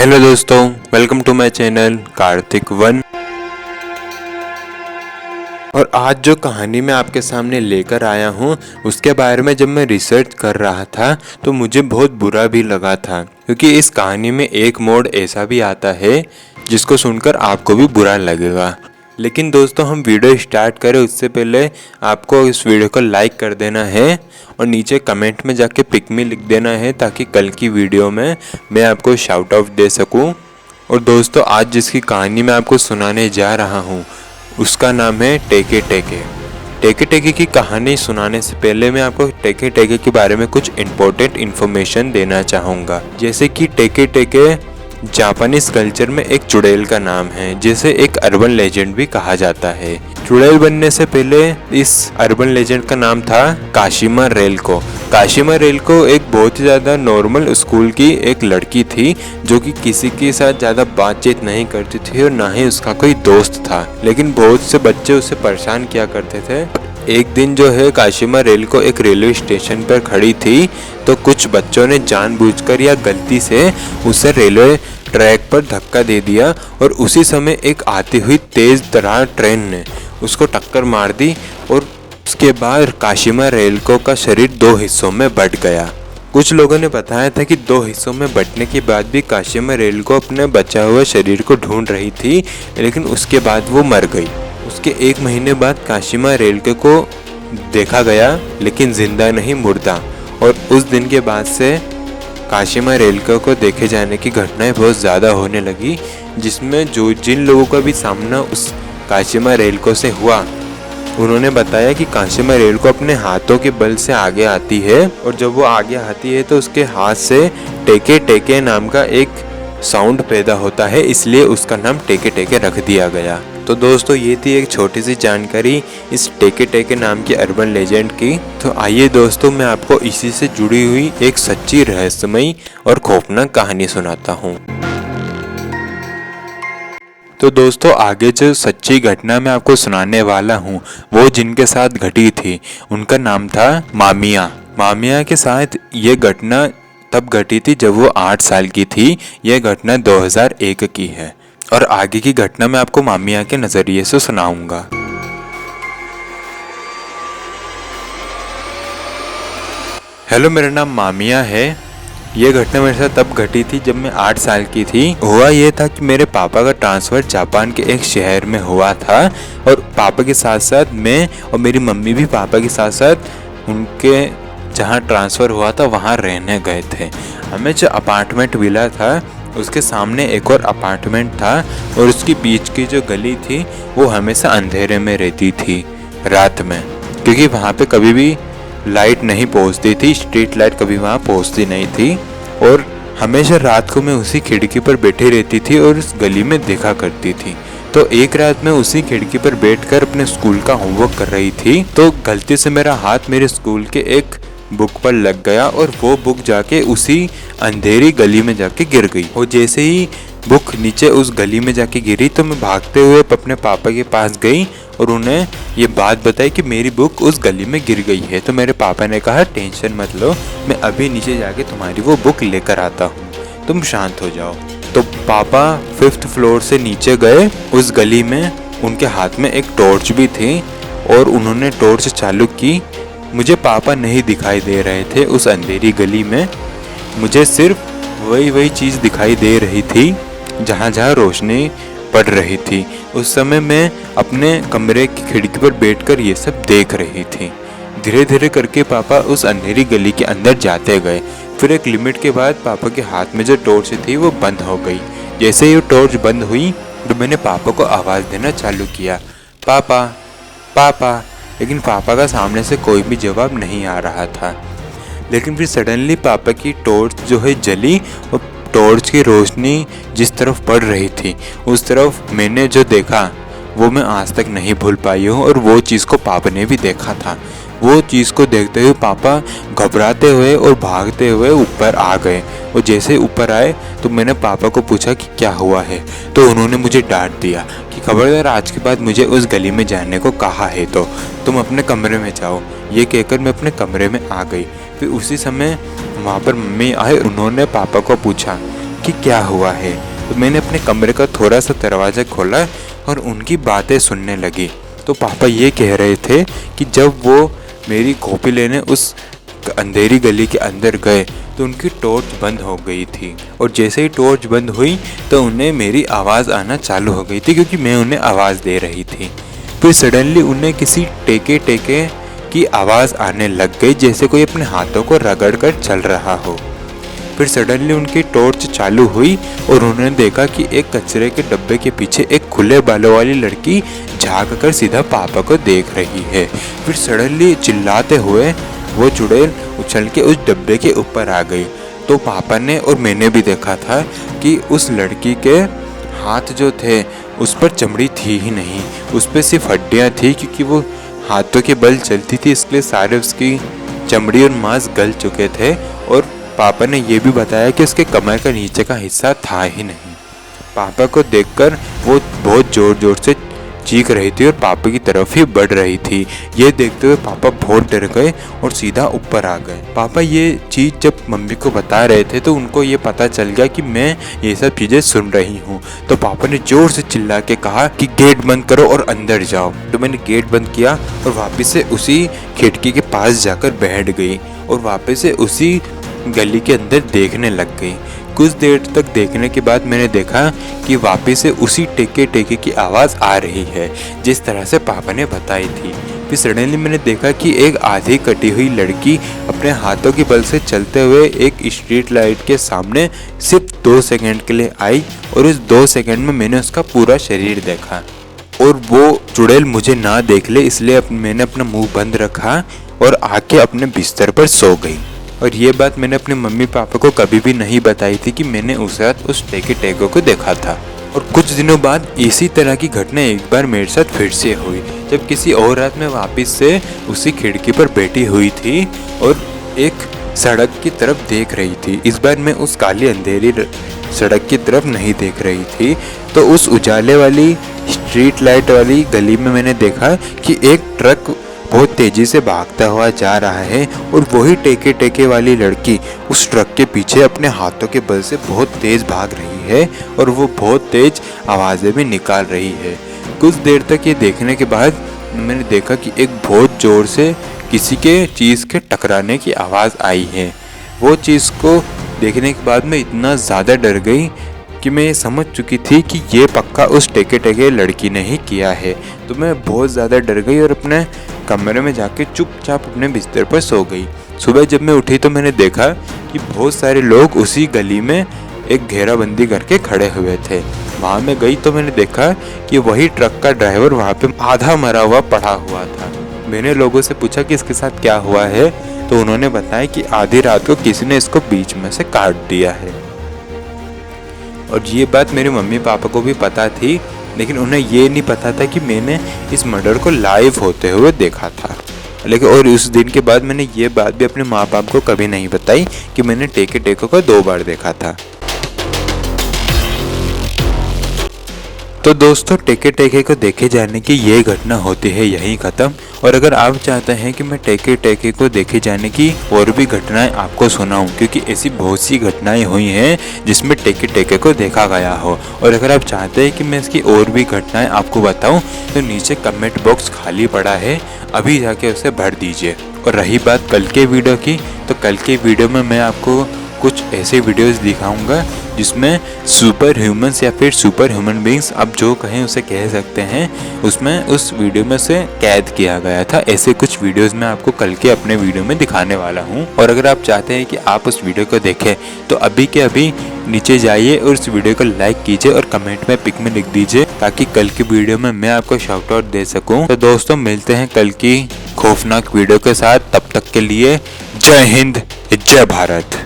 Hello दोस्तों, welcome to my channel Kartik one. और आज जो कहानी मैं आपके सामने लेकर आया हूँ उसके बारे में जब मैं रिसर्च कर रहा था तो मुझे बहुत बुरा भी लगा था, क्योंकि इस कहानी में एक मोड़ ऐसा भी आता है जिसको सुनकर आपको भी बुरा लगेगा। लेकिन दोस्तों, हम वीडियो स्टार्ट करें उससे पहले आपको इस वीडियो को लाइक कर देना है और नीचे कमेंट में जाके पिक मी लिख देना है, ताकि कल की वीडियो में मैं आपको शाउट आउट दे सकूं। और दोस्तों, आज जिसकी कहानी मैं आपको सुनाने जा रहा हूं उसका नाम है टेके टेके। टेके टेके की कहानी सुनाने से पहले मैं आपको टेके टेके के बारे में कुछ इम्पोर्टेंट इन्फॉर्मेशन देना चाहूँगा। जैसे कि टेके टेके जापानीज कल्चर में एक चुड़ैल का नाम है, जिसे एक अर्बन लेजेंड भी कहा जाता है। चुड़ैल बनने से पहले इस अर्बन लेजेंड का नाम था काशिमा रेलको। काशिमा रेलको एक बहुत ही ज़्यादा नॉर्मल स्कूल की एक लड़की थी, जो कि किसी के साथ ज़्यादा बातचीत नहीं करती थी और ना ही उसका कोई दोस्त था। लेकिन बहुत से बच्चे उसे परेशान किया करते थे। एक दिन जो है काशिमा रेलको एक रेलवे स्टेशन पर खड़ी थी, तो कुछ बच्चों ने जानबूझकर या गलती से उसे रेलवे ट्रैक पर धक्का दे दिया और उसी समय एक आती हुई तेज तर्रार ट्रेन ने उसको टक्कर मार दी और उसके बाद काशिमा रेलको का शरीर दो हिस्सों में बंट गया। कुछ लोगों ने बताया था कि दो हिस्सों में बंटने के बाद भी काशिमा रेलको अपने बचा हुए शरीर को ढूंढ रही थी, लेकिन उसके बाद वो मर गई। उसके एक महीने बाद काशिमा रेलको को देखा गया, लेकिन जिंदा नहीं, मुर्दा। और उस दिन के बाद से काशिमा रेलको को देखे जाने की घटनाएं बहुत ज़्यादा होने लगी, जिसमें जिन लोगों का भी सामना उस काशिमा रेलको से हुआ, उन्होंने बताया कि काशिमा रेलको अपने हाथों के बल से आगे आती है, और जब वो आगे आती है तो उसके हाथ से टेके टेके नाम का एक साउंड पैदा होता है, इसलिए उसका नाम टेके टेके रख दिया गया। तो दोस्तों, ये थी एक छोटी सी जानकारी इस टेके टेके नाम की अर्बन लेजेंड की। तो आइए दोस्तों, मैं आपको इसी से जुड़ी हुई एक सच्ची, रहस्यमयी और खौफनाक कहानी सुनाता हूँ। तो दोस्तों, आगे जो सच्ची घटना मैं आपको सुनाने वाला हूँ वो जिनके साथ घटी थी उनका नाम था मामिया। मामिया के साथ ये घटना तब घटी थी जब वो 8 साल की थी। यह घटना 2001 की है और आगे की घटना मैं आपको मामिया के नज़रिए से सुनाऊंगा। हेलो, मेरा नाम मामिया है। ये घटना मेरे साथ तब घटी थी जब मैं 8 साल की थी। हुआ ये था कि मेरे पापा का ट्रांसफ़र जापान के एक शहर में हुआ था, और पापा के साथ साथ मैं और मेरी मम्मी भी पापा के साथ साथ उनके जहाँ ट्रांसफ़र हुआ था वहाँ रहने गए थे। हमें जो अपार्टमेंट मिला था उसके सामने एक और अपार्टमेंट था, और उसकी बीच की जो गली थी वो हमेशा अंधेरे में रहती थी रात में, क्योंकि वहाँ पे कभी भी लाइट नहीं पहुँचती थी, स्ट्रीट लाइट कभी वहाँ पहुँचती नहीं थी। और हमेशा रात को मैं उसी खिड़की पर बैठी रहती थी और उस गली में देखा करती थी। तो एक रात मैं उसी खिड़की पर बैठकर अपने स्कूल का होमवर्क कर रही थी, तो गलती से मेरा हाथ मेरे स्कूल के एक बुक पर लग गया और वो बुक जाके उसी अंधेरी गली में जाके गिर गई। और जैसे ही बुक नीचे उस गली में जाके गिरी तो मैं भागते हुए अपने पापा के पास गई और उन्हें ये बात बताई कि मेरी बुक उस गली में गिर गई है। तो मेरे पापा ने कहा, टेंशन मत लो, मैं अभी नीचे जाके तुम्हारी वो बुक लेकर आता हूँ, तुम शांत हो जाओ। तो पापा 5th फ्लोर से नीचे गए उस गली में। उनके हाथ में एक टॉर्च भी थी और उन्होंने टॉर्च चालू की। मुझे पापा नहीं दिखाई दे रहे थे उस अंधेरी गली में, मुझे सिर्फ वही चीज़ दिखाई दे रही थी जहाँ जहाँ रोशनी पड़ रही थी। उस समय मैं अपने कमरे की खिड़की पर बैठकर ये सब देख रही थी। धीरे धीरे करके पापा उस अंधेरी गली के अंदर जाते गए। फिर एक लिमिट के बाद पापा के हाथ में जो टॉर्च थी वो बंद हो गई। जैसे ही वो टॉर्च बंद हुई तो मैंने पापा को आवाज़ देना चालू किया, पापा पापा, लेकिन पापा का सामने से कोई भी जवाब नहीं आ रहा था। लेकिन फिर सडनली पापा की टॉर्च जो है जली और टॉर्च की रोशनी जिस तरफ पड़ रही थी उस तरफ मैंने जो देखा वो मैं आज तक नहीं भूल पाई हूँ, और वो चीज़ को पापा ने भी देखा था। वो चीज़ को देखते हुए पापा घबराते हुए और भागते हुए ऊपर आ गए, और जैसे ऊपर आए तो मैंने पापा को पूछा कि क्या हुआ है। तो उन्होंने मुझे डांट दिया कि खबरदार, आज के बाद मुझे उस गली में जाने को कहा है तो तुम अपने कमरे में जाओ। ये कहकर मैं अपने कमरे में आ गई। फिर उसी समय वहाँ पर मम्मी आए, उन्होंने पापा को पूछा कि क्या हुआ है। तो मैंने अपने कमरे का थोड़ा सा दरवाज़ा खोला और उनकी बातें सुनने लगी। तो पापा ये कह रहे थे कि जब वो मेरी कॉपी लेने उस अंधेरी गली के अंदर गए तो उनकी टॉर्च बंद हो गई थी, और जैसे ही टॉर्च बंद हुई तो उन्हें मेरी आवाज़ आना चालू हो गई थी, क्योंकि मैं उन्हें आवाज़ दे रही थी। फिर सडनली उन्हें किसी टेके टेके की आवाज़ आने लग गई, जैसे कोई अपने हाथों को रगड़ कर चल रहा हो। फिर सडनली उनकी टॉर्च चालू हुई और उन्होंने देखा कि एक कचरे के डब्बे के पीछे एक खुले बालों वाली लड़की झाँक कर सीधा पापा को देख रही है। फिर सडनली चिल्लाते हुए वो चुड़ैल उछल के उस डब्बे के ऊपर आ गई। तो पापा ने और मैंने भी देखा था कि उस लड़की के हाथ जो थे उस पर चमड़ी थी ही नहीं, उस पर सिर्फ हड्डियाँ थी, क्योंकि वो हाथों के बल चलती थी, इसलिए सारे उसकी चमड़ी और मांस गल चुके थे। और पापा ने ये भी बताया कि उसके कमर का नीचे का हिस्सा था ही नहीं। पापा को देखकर वो बहुत ज़ोर ज़ोर से चीख रही थी और पापा की तरफ ही बढ़ रही थी। ये देखते हुए पापा बहुत डर गए और सीधा ऊपर आ गए। पापा ये चीज़ जब मम्मी को बता रहे थे तो उनको ये पता चल गया कि मैं ये सब चीज़ें सुन रही हूँ। तो पापा ने ज़ोर से चिल्ला के कहा कि गेट बंद करो और अंदर जाओ। तो मैंने गेट बंद किया और वापस से उसी खिड़की के पास जाकर बैठ गई और वापस से उसी गली के अंदर देखने लग गई। कुछ देर तक देखने के बाद मैंने देखा कि वापस से उसी टेके टेके की आवाज़ आ रही है, जिस तरह से पापा ने बताई थी। फिर सडनली मैंने देखा कि एक आधी कटी हुई लड़की अपने हाथों के बल से चलते हुए एक स्ट्रीट लाइट के सामने सिर्फ 2 सेकंड के लिए आई, और उस 2 सेकंड में मैंने उसका पूरा शरीर देखा। और वो चुड़ैल मुझे ना देख ले इसलिए मैंने अपना मुंह बंद रखा और आके अपने बिस्तर पर सो गई। और ये बात मैंने अपने मम्मी पापा को कभी भी नहीं बताई थी कि मैंने उस रात उस टेके टेको को देखा था। और कुछ दिनों बाद इसी तरह की घटना एक बार मेरे साथ फिर से हुई, जब किसी और रात में वापस से उसी खिड़की पर बैठी हुई थी और एक सड़क की तरफ देख रही थी। इस बार मैं उस काली अंधेरी सड़क की तरफ नहीं देख रही थी, तो उस उजाले वाली स्ट्रीट लाइट वाली गली में मैंने देखा कि एक ट्रक बहुत तेजी से भागता हुआ जा रहा है, और वही टेके टेके वाली लड़की उस ट्रक के पीछे अपने हाथों के बल से बहुत तेज भाग रही है और वो बहुत तेज आवाज़ें भी निकाल रही है। कुछ देर तक ये देखने के बाद मैंने देखा कि एक बहुत ज़ोर से किसी के चीज़ के टकराने की आवाज़ आई है। वो चीज़ को देखने के बाद मैं इतना ज़्यादा डर गई कि मैं ये समझ चुकी थी कि ये पक्का उस टेके टेके लड़की ने ही किया है। तो मैं बहुत ज़्यादा डर गई और अपने कमरे में जाके चुपचाप अपने बिस्तर पर सो गई। सुबह जब मैं उठी तो मैंने देखा कि बहुत सारे लोग उसी गली में एक घेराबंदी करके खड़े हुए थे। वहाँ मैं गई तो मैंने देखा कि वही ट्रक का ड्राइवर वहाँ पे आधा मरा हुआ पड़ा हुआ था। मैंने लोगों से पूछा कि इसके साथ क्या हुआ है, तो उन्होंने बताया कि आधी रात को किसी ने इसको बीच में से काट दिया है। और ये बात मेरे मम्मी पापा को भी पता थी, लेकिन उन्हें ये नहीं पता था कि मैंने इस मर्डर को लाइव होते हुए देखा था। लेकिन और उस दिन के बाद मैंने ये बात भी अपने माँ बाप को कभी नहीं बताई कि मैंने टेके टेको को 2 बार देखा था। तो दोस्तों, टेके टेके को देखे जाने की ये घटना होती है यहीं ख़त्म। और अगर आप चाहते हैं कि मैं टेके टेके को देखे जाने की और भी घटनाएं आपको सुनाऊं, क्योंकि ऐसी बहुत सी घटनाएं हुई हैं जिसमें टेके टेके को देखा गया हो, और अगर आप चाहते हैं कि मैं इसकी और भी घटनाएं आपको बताऊं, तो नीचे कमेंट बॉक्स खाली पड़ा है, अभी जाके उसे भर दीजिए। और रही बात कल के वीडियो की, तो कल के वीडियो में मैं आपको कुछ ऐसे वीडियोस दिखाऊंगा जिसमें सुपर ह्यूमंस या फिर सुपर ह्यूमन बींग्स, आप जो कहें उसे कह सकते हैं, उसमें उस वीडियो में से कैद किया गया था। ऐसे कुछ वीडियोस मैं आपको कल के अपने वीडियो में दिखाने वाला हूं। और अगर आप चाहते हैं कि आप उस वीडियो को देखें, तो अभी के अभी नीचे जाइए और उस वीडियो को लाइक कीजिए और कमेंट में पिक में लिख दीजिए, ताकि कल की वीडियो में मैं आपको शाउट आउट दे सकूँ। तो दोस्तों, मिलते हैं कल की खौफनाक वीडियो के साथ। तब तक के लिए जय हिंद, जय भारत।